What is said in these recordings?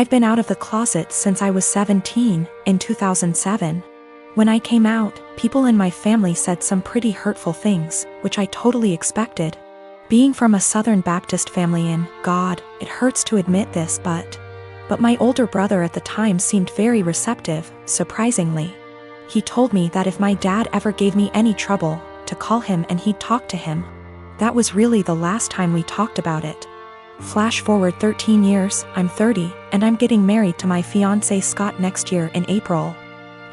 I've been out of the closet since I was 17, in 2007. When I came out, people in my family said some pretty hurtful things, which I totally expected. Being from a Southern Baptist family it hurts to admit this, but my older brother at the time seemed very receptive, surprisingly. He told me that if my dad ever gave me any trouble, to call him and he'd talk to him. That was really the last time we talked about it. Flash forward 13 years, I'm 30, and I'm getting married to my fiancé Scott next year in April,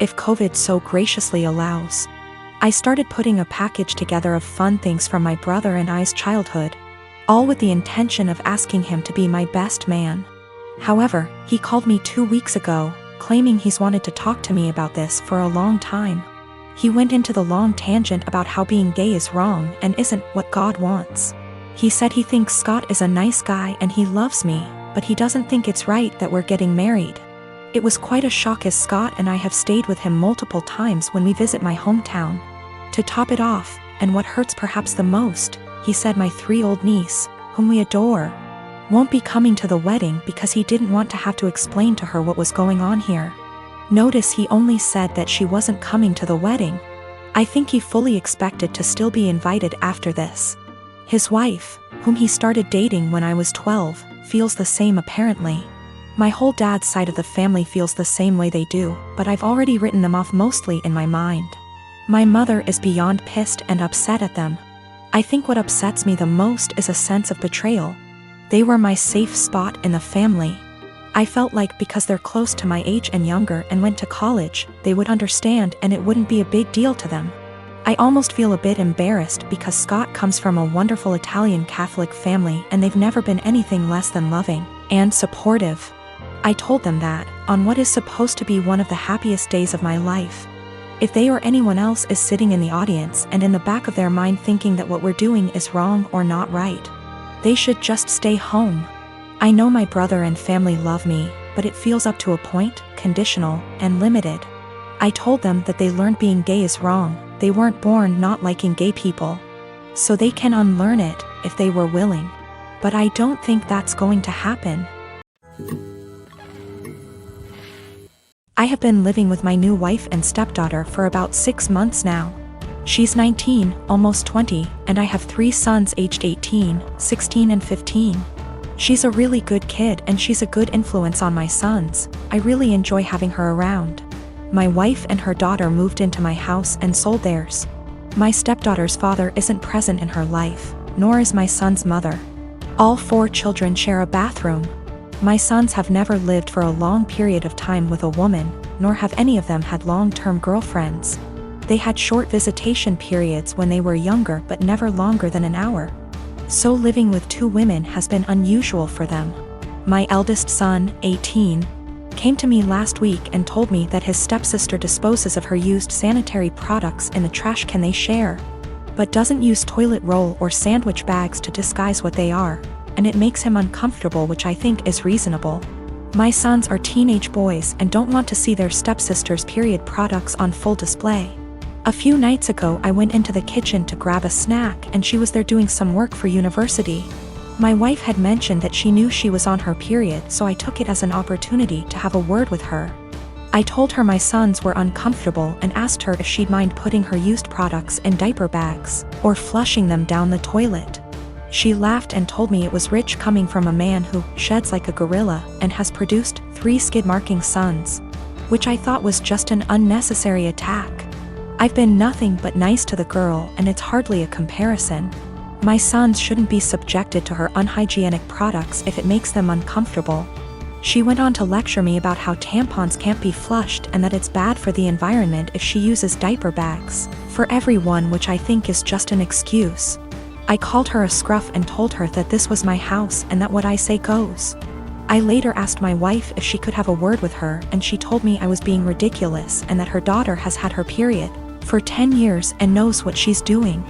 if COVID so graciously allows. I started putting a package together of fun things from my brother and I's childhood, all with the intention of asking him to be my best man. However, he called me 2 weeks ago, claiming he's wanted to talk to me about this for a long time. He went into the long tangent about how being gay is wrong and isn't what God wants. He said he thinks Scott is a nice guy and he loves me, but he doesn't think it's right that we're getting married. It was quite a shock, as Scott and I have stayed with him multiple times when we visit my hometown. To top it off, and what hurts perhaps the most, he said my 3-year-old niece, whom we adore, won't be coming to the wedding because he didn't want to have to explain to her what was going on here. Notice he only said that she wasn't coming to the wedding. I think he fully expected to still be invited after this. His wife, whom he started dating when I was 12, feels the same apparently. My whole dad's side of the family feels the same way they do, but I've already written them off mostly in my mind. My mother is beyond pissed and upset at them. I think what upsets me the most is a sense of betrayal. They were my safe spot in the family. I felt like because they're close to my age and younger and went to college, they would understand and it wouldn't be a big deal to them. I almost feel a bit embarrassed because Scott comes from a wonderful Italian Catholic family and they've never been anything less than loving and supportive. I told them that, on what is supposed to be one of the happiest days of my life, if they or anyone else is sitting in the audience and in the back of their mind thinking that what we're doing is wrong or not right, they should just stay home. I know my brother and family love me, but it feels up to a point, conditional, and limited. I told them that they learned being gay is wrong. They weren't born not liking gay people. So they can unlearn it, if they were willing. But I don't think that's going to happen. I have been living with my new wife and stepdaughter for about 6 months now. She's 19, almost 20, and I have 3 sons aged 18, 16 and 15. She's a really good kid and she's a good influence on my sons. I really enjoy having her around. My wife and her daughter moved into my house and sold theirs. My stepdaughter's father isn't present in her life, nor is my son's mother. All 4 children share a bathroom. My sons have never lived for a long period of time with a woman, nor have any of them had long-term girlfriends. They had short visitation periods when they were younger but never longer than an hour. So living with 2 women has been unusual for them. My eldest son, 18, came to me last week and told me that his stepsister disposes of her used sanitary products in the trash can they share, but doesn't use toilet roll or sandwich bags to disguise what they are, and it makes him uncomfortable, which I think is reasonable. My sons are teenage boys and don't want to see their stepsister's period products on full display. A few nights ago I went into the kitchen to grab a snack and she was there doing some work for university. My wife had mentioned that she knew she was on her period, so I took it as an opportunity to have a word with her. I told her my sons were uncomfortable and asked her if she'd mind putting her used products in diaper bags, or flushing them down the toilet. She laughed and told me it was rich coming from a man who sheds like a gorilla and has produced 3 skid-marking sons, which I thought was just an unnecessary attack. I've been nothing but nice to the girl and it's hardly a comparison. My sons shouldn't be subjected to her unhygienic products if it makes them uncomfortable. She went on to lecture me about how tampons can't be flushed and that it's bad for the environment if she uses diaper bags for everyone, which I think is just an excuse. I called her a scruff and told her that this was my house and that what I say goes. I later asked my wife if she could have a word with her and she told me I was being ridiculous and that her daughter has had her period for 10 years and knows what she's doing.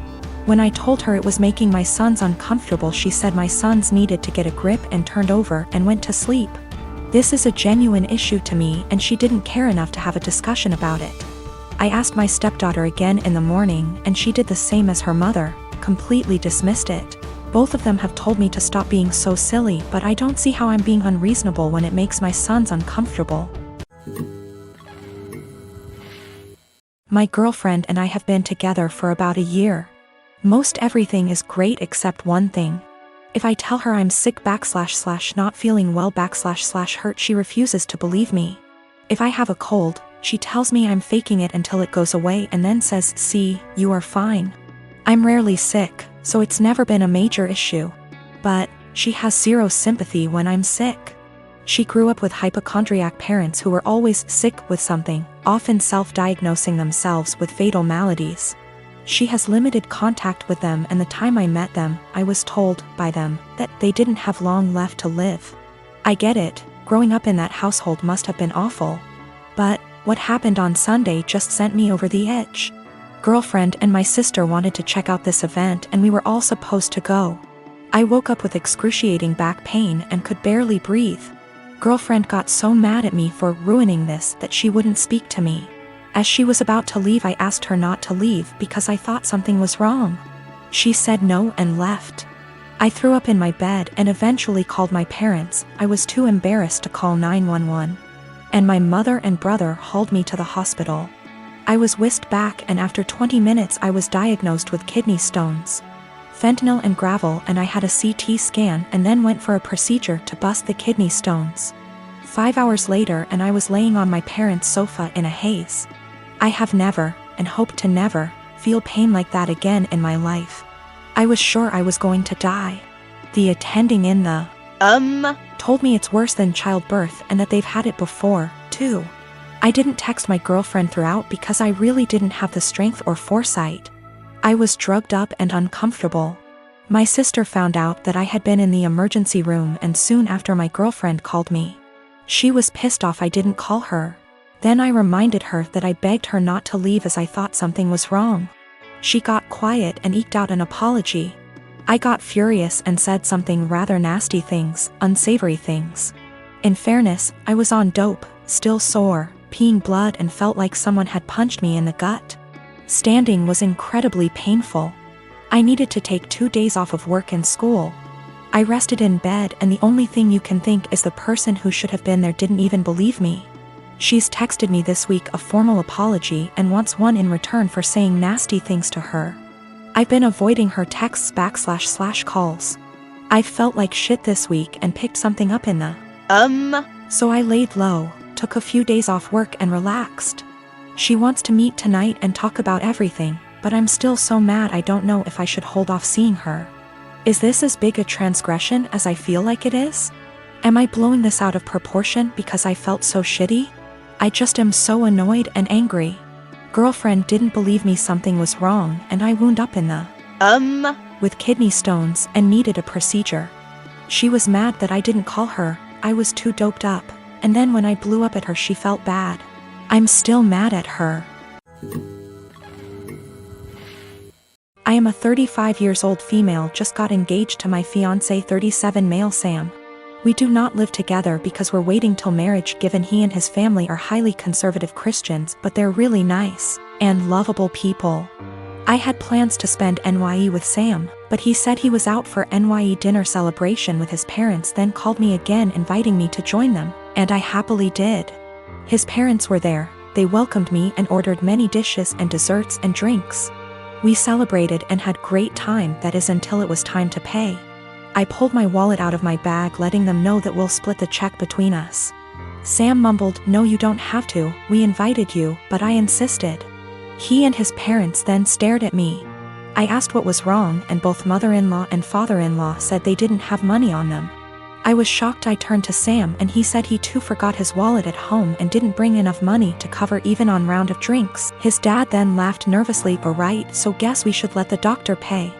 When I told her it was making my sons uncomfortable, she said my sons needed to get a grip and turned over and went to sleep. This is a genuine issue to me and she didn't care enough to have a discussion about it. I asked my stepdaughter again in the morning and she did the same as her mother, completely dismissed it. Both of them have told me to stop being so silly, but I don't see how I'm being unreasonable when it makes my sons uncomfortable. My girlfriend and I have been together for about a year. Most everything is great except one thing. If I tell her I'm sick / not feeling well / hurt, she refuses to believe me. If I have a cold, she tells me I'm faking it until it goes away and then says, "See, you are fine." I'm rarely sick, so it's never been a major issue. But she has zero sympathy when I'm sick. She grew up with hypochondriac parents who were always sick with something, often self-diagnosing themselves with fatal maladies. She has limited contact with them, and the time I met them, I was told by them that they didn't have long left to live. I get it, growing up in that household must have been awful. But what happened on Sunday just sent me over the edge. Girlfriend and my sister wanted to check out this event and we were all supposed to go. I woke up with excruciating back pain and could barely breathe. Girlfriend got so mad at me for ruining this that she wouldn't speak to me. As she was about to leave, I asked her not to leave because I thought something was wrong. She said no and left. I threw up in my bed and eventually called my parents. I was too embarrassed to call 911. And my mother and brother hauled me to the hospital. I was whisked back and after 20 minutes I was diagnosed with kidney stones. Fentanyl and gravel, and I had a CT scan and then went for a procedure to bust the kidney stones. 5 hours later and I was laying on my parents' sofa in a haze. I have never, and hope to never, feel pain like that again in my life. I was sure I was going to die. The attending in the told me it's worse than childbirth and that they've had it before, too. I didn't text my girlfriend throughout because I really didn't have the strength or foresight. I was drugged up and uncomfortable. My sister found out that I had been in the emergency room and soon after my girlfriend called me. She was pissed off I didn't call her. Then I reminded her that I begged her not to leave as I thought something was wrong. She got quiet and eked out an apology. I got furious and said something rather nasty things, unsavory things. In fairness, I was on dope, still sore, peeing blood and felt like someone had punched me in the gut. Standing was incredibly painful. I needed to take 2 days off of work and school. I rested in bed and the only thing you can think is the person who should have been there didn't even believe me. She's texted me this week a formal apology and wants one in return for saying nasty things to her. I've been avoiding her texts / calls. I've felt like shit this week and picked something up in the So I laid low, took a few days off work and relaxed. She wants to meet tonight and talk about everything, but I'm still so mad I don't know if I should hold off seeing her. Is this as big a transgression as I feel like it is? Am I blowing this out of proportion because I felt so shitty? I just am so annoyed and angry. Girlfriend didn't believe me something was wrong and I wound up in the with kidney stones and needed a procedure. She was mad that I didn't call her, I was too doped up, and then when I blew up at her she felt bad. I'm still mad at her. I am a 35 years old female just got engaged to my fiancé 37 male Sam. We do not live together because we're waiting till marriage given he and his family are highly conservative Christians but they're really nice and lovable people. I had plans to spend NYE with Sam, but he said he was out for NYE dinner celebration with his parents then called me again inviting me to join them, and I happily did. His parents were there, they welcomed me and ordered many dishes and desserts and drinks. We celebrated and had great time, that is until it was time to pay. I pulled my wallet out of my bag letting them know that we'll split the check between us. Sam mumbled, "No, you don't have to, we invited you," but I insisted. He and his parents then stared at me. I asked what was wrong and both mother-in-law and father-in-law said they didn't have money on them. I was shocked. I turned to Sam and he said he too forgot his wallet at home and didn't bring enough money to cover even on round of drinks. His dad then laughed nervously, "Alright, so guess we should let the doctor pay."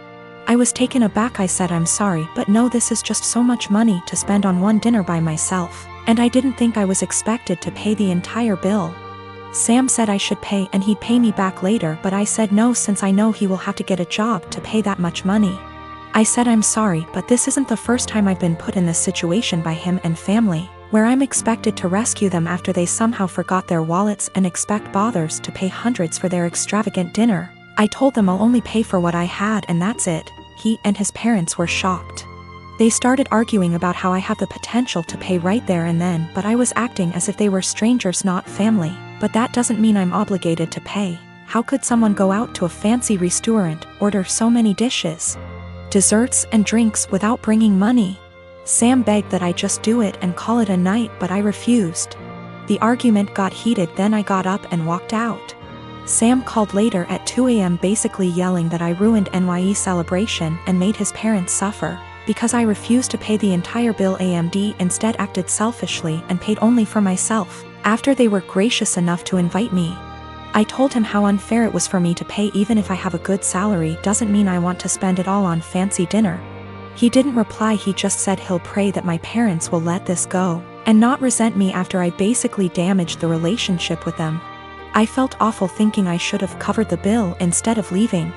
I was taken aback. I said, "I'm sorry, but no, this is just so much money to spend on one dinner by myself, and I didn't think I was expected to pay the entire bill." Sam said I should pay and he'd pay me back later, but I said no since I know he will have to get a job to pay that much money. I said, "I'm sorry, but this isn't the first time I've been put in this situation by him and family, where I'm expected to rescue them after they somehow forgot their wallets and expect bothers to pay hundreds for their extravagant dinner." I told them I'll only pay for what I had and that's it. He and his parents were shocked. They started arguing about how I have the potential to pay right there and then, but I was acting as if they were strangers, not family. But that doesn't mean I'm obligated to pay. How could someone go out to a fancy restaurant, order so many dishes, desserts and drinks without bringing money? Sam begged that I just do it and call it a night, but I refused. The argument got heated, then I got up and walked out. Sam called later at 2 a.m. basically yelling that I ruined NYE celebration and made his parents suffer. Because I refused to pay the entire bill, AMD instead acted selfishly and paid only for myself. After they were gracious enough to invite me, I told him how unfair it was for me to pay. Even if I have a good salary doesn't mean I want to spend it all on fancy dinner. He didn't reply, he just said he'll pray that my parents will let this go and not resent me after I basically damaged the relationship with them. I felt awful thinking I should have covered the bill instead of leaving.